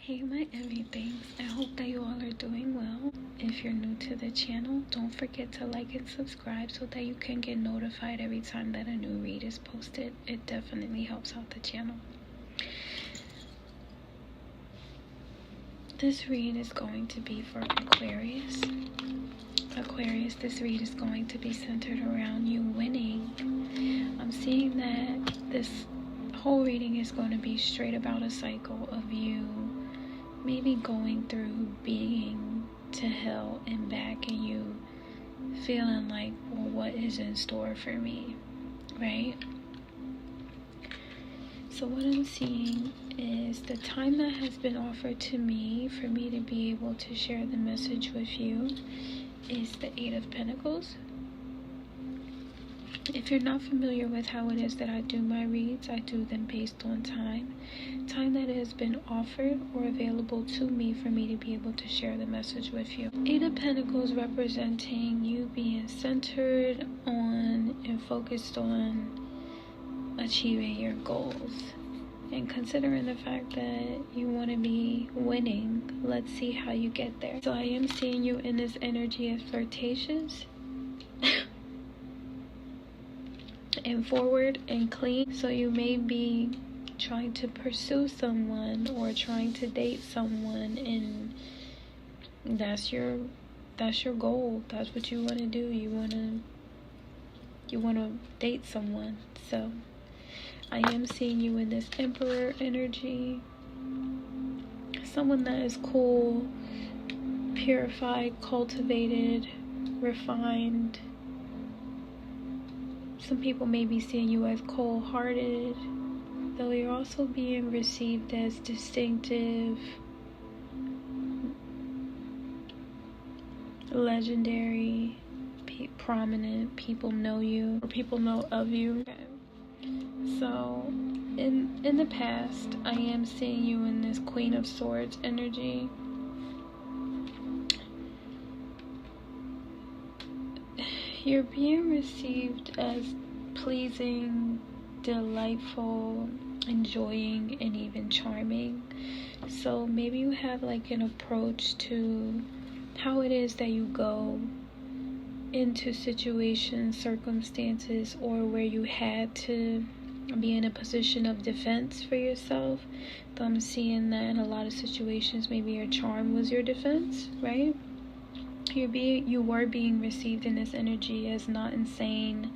Hey my everythings, I hope that you all are doing well. If you're new to the channel, don't forget to like and subscribe so that you can get notified every time that a new read is posted. It definitely helps out the channel. This read is going to be for Aquarius. Aquarius, this read is going to be centered around you winning. I'm seeing that this whole reading is going to be straight about a cycle of you maybe going through being to hell and back, and you feeling like, well, what is in store for me, right? So what I'm seeing is the time that has been offered to me for me to be able to share the message with you is the Eight of Pentacles. If you're not familiar with how it is that I do my reads, I do them based on time that has been offered or available to me for me to be able to share the message with you. Eight of Pentacles representing you being centered on and focused on achieving your goals. And considering the fact that you want to be winning, let's see how you get there. So I am seeing you in this energy of flirtatious and forward and clean. So you may be trying to pursue someone or trying to date someone, and that's your goal. That's what you want to do. You want to date someone. So I am seeing you in this Emperor energy. Someone that is cool, purified, cultivated, refined. Some people may be seeing you as cold-hearted, though you're also being received as distinctive, legendary, prominent. People know you, or people know of you. Okay. So in the past, I am seeing you in this Queen of Swords energy. You're being received as pleasing, delightful, enjoying, and even charming. So maybe you have like an approach to how it is that you go into situations, circumstances, or where you had to be in a position of defense for yourself. Though I'm seeing that in a lot of situations, maybe your charm was your defense, right? You were being received in this energy as not insane,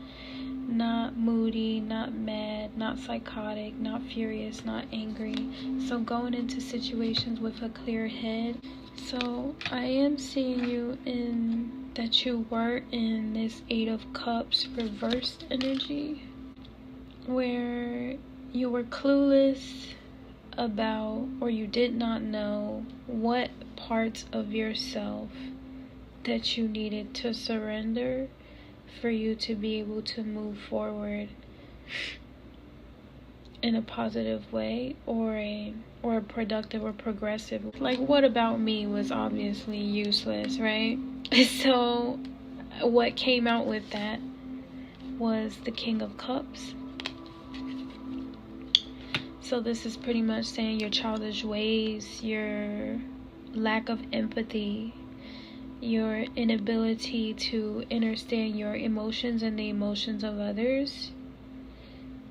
not moody, not mad, not psychotic, not furious, not angry. So going into situations with a clear head. So I am seeing you in that you were in this Eight of Cups reversed energy, where you were clueless about, or you did not know what parts of yourself that you needed to surrender for you to be able to move forward in a positive way, or a productive or progressive. Like, what about me was obviously useless, right? So what came out with that was the King of Cups. So this is pretty much saying your childish ways, your lack of empathy, your inability to understand your emotions and the emotions of others.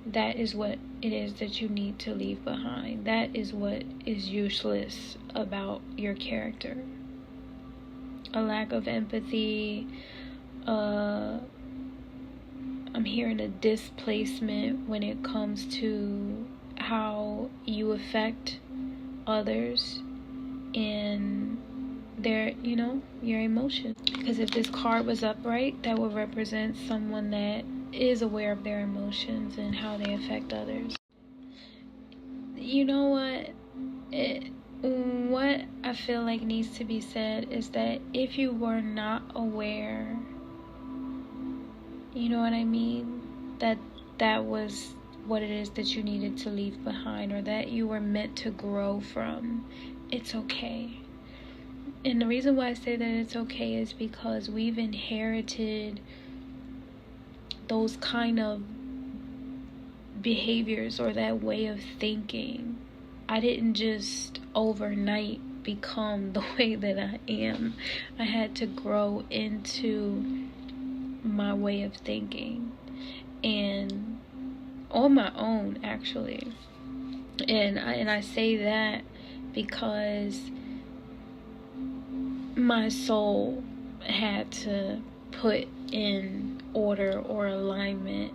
That is what it is that you need to leave behind. That is what is useless about your character. A lack of empathy. I'm hearing a displacement when it comes to how you affect others and their, your emotions. Because if this card was upright, that would represent someone that is aware of their emotions and how they affect others. You know what? What I feel like needs to be said is that if you were not aware, you know what I mean? That was what it is that you needed to leave behind, or that you were meant to grow from, it's okay. And the reason why I say that it's okay is because we've inherited those kind of behaviors or that way of thinking I didn't just overnight become the way that I am. I had to grow into my way of thinking, and on my own, actually. And I say that because my soul had to put in order or alignment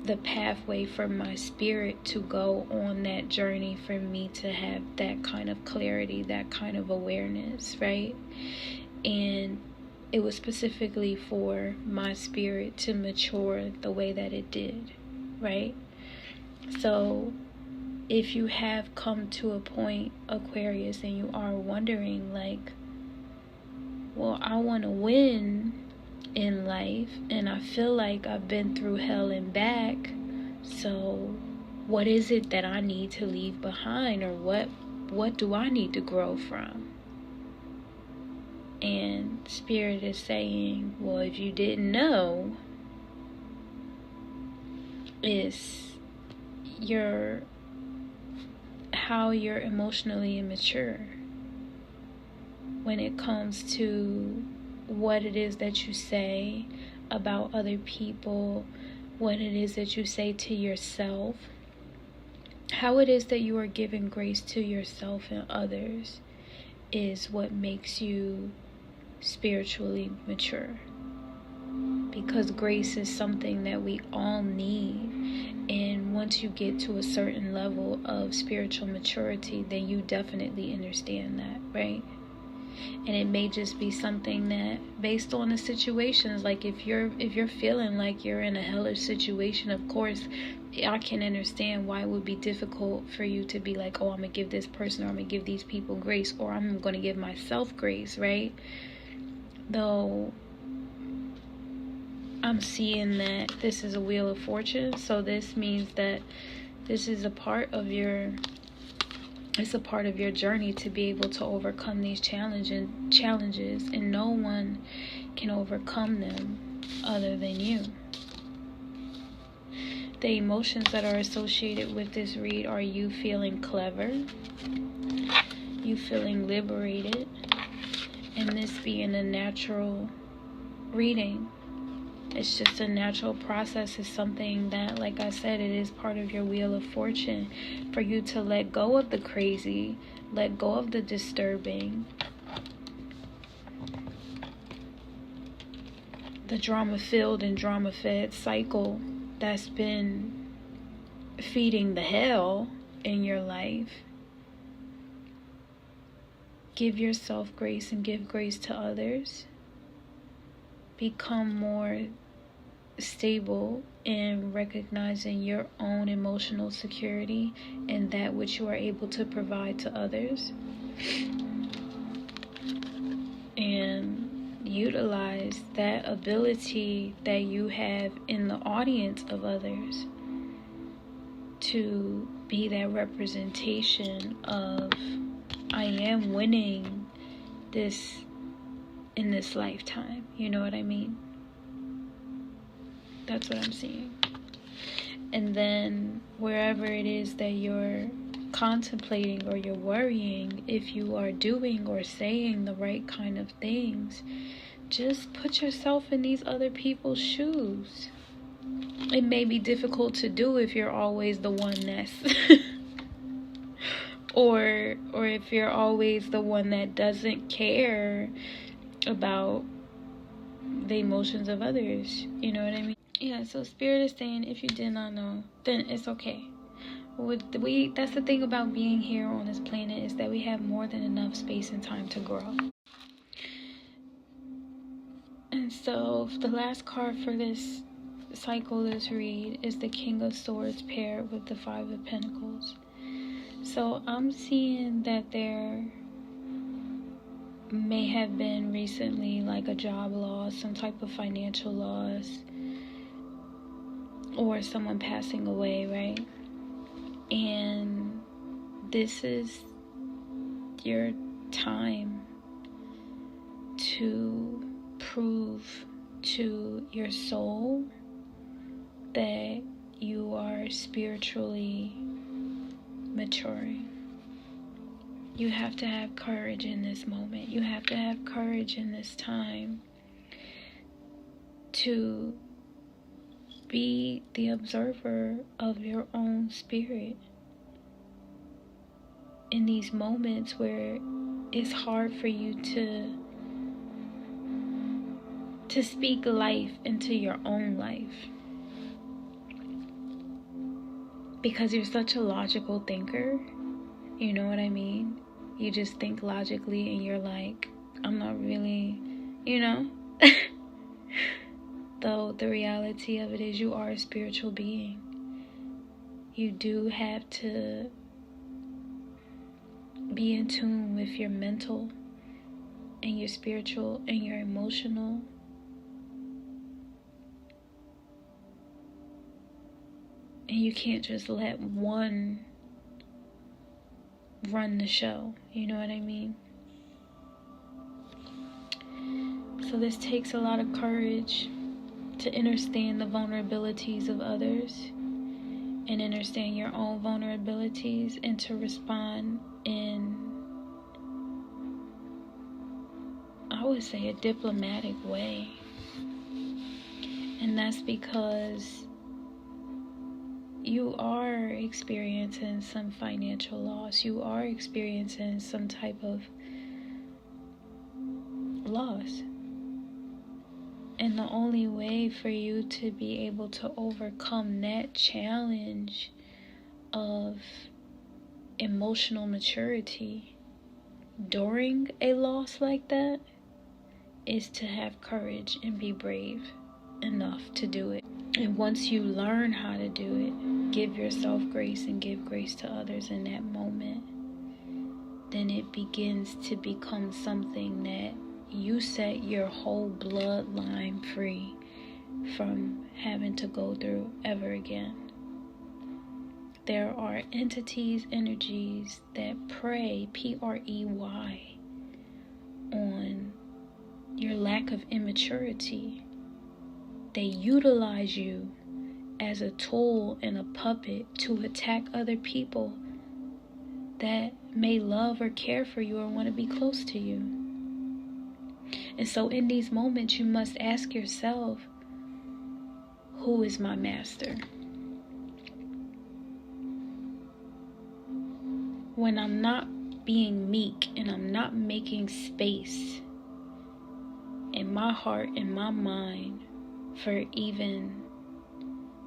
the pathway for my spirit to go on that journey, for me to have that kind of clarity, that kind of awareness, right? And it was specifically for my spirit to mature the way that it did, right? So if you have come to a point, Aquarius, and you are wondering, like, well, I want to win in life, and I feel like I've been through hell and back, so what is it that I need to leave behind, or what do I need to grow from? And Spirit is saying, well, if you didn't know, is how you're emotionally immature when it comes to what it is that you say about other people, what it is that you say to yourself, how it is that you are giving grace to yourself and others is what makes you spiritually mature. Because grace is something that we all need, and once you get to a certain level of spiritual maturity, then you definitely understand that, right? And it may just be something that, based on the situations, like if you're feeling like you're in a hellish situation, of course I can understand why it would be difficult for you to be like, oh, I'm gonna give this person, or I'm gonna give these people grace, or I'm gonna give myself grace, right? Though I'm seeing that this is a wheel of fortune, so this means that this is a part of your journey to be able to overcome these challenges, and no one can overcome them other than you. The emotions that are associated with this read are you feeling clever, you feeling liberated, and this being a natural reading. It's just a natural process. It's something that, like I said, it is part of your wheel of fortune for you to let go of the crazy, let go of the disturbing, the drama-filled and drama-fed cycle that's been feeding the hell in your life. Give yourself grace and give grace to others. Become more stable in recognizing your own emotional security and that which you are able to provide to others, and utilize that ability that you have in the audience of others to be that representation of, I am winning this in this lifetime. You know what I mean? That's what I'm seeing. And then wherever it is that you're contemplating or you're worrying, if you are doing or saying the right kind of things, just put yourself in these other people's shoes. It may be difficult to do if you're always the one that's or if you're always the one that doesn't care about the emotions of others. You know what I mean? Yeah, so Spirit is saying, if you did not know, then it's okay. That's the thing about being here on this planet, is that we have more than enough space and time to grow. And so the last card for this cycle, this read, is the King of Swords paired with the Five of Pentacles. So I'm seeing that there may have been recently like a job loss, some type of financial loss, or someone passing away, right? And this is your time to prove to your soul that you are spiritually maturing. You have to have courage in this moment. You have to have courage in this time to be the observer of your own spirit. In these moments where it's hard for you to speak life into your own life, because you're such a logical thinker. You know what I mean? You just think logically and you're like, I'm not really, Though the reality of it is you are a spiritual being. You do have to be in tune with your mental and your spiritual and your emotional. And you can't just let one run the show. You know what I mean? So this takes a lot of courage to understand the vulnerabilities of others and understand your own vulnerabilities, and to respond in, I would say, a diplomatic way. And that's because you are experiencing some financial loss. You are experiencing some type of loss. And the only way for you to be able to overcome that challenge of emotional maturity during a loss like that is to have courage and be brave enough to do it. And once you learn how to do it, give yourself grace and give grace to others in that moment, then it begins to become something that you set your whole bloodline free from having to go through ever again. There are entities, energies that prey, P-R-E-Y, on your lack of immaturity. They utilize you as a tool and a puppet to attack other people that may love or care for you or want to be close to you. And so in these moments, you must ask yourself, who is my master? When I'm not being meek and I'm not making space in my heart and my mind for even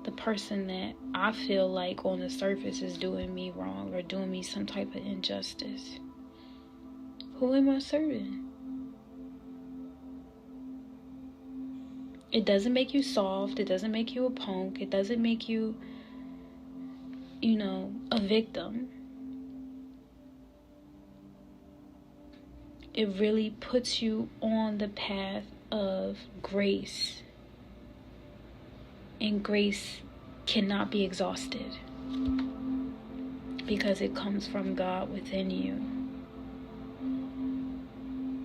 the person that I feel like on the surface is doing me wrong or doing me some type of injustice, who am I serving? It doesn't make you soft. It doesn't make you a punk. It doesn't make you, a victim. It really puts you on the path of grace. And grace cannot be exhausted because it comes from God within you.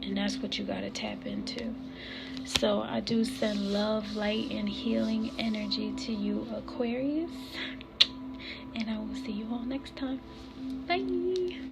And that's what you got to tap into. So I do send love, light, and healing energy to you, Aquarius. And I will see you all next time. Bye.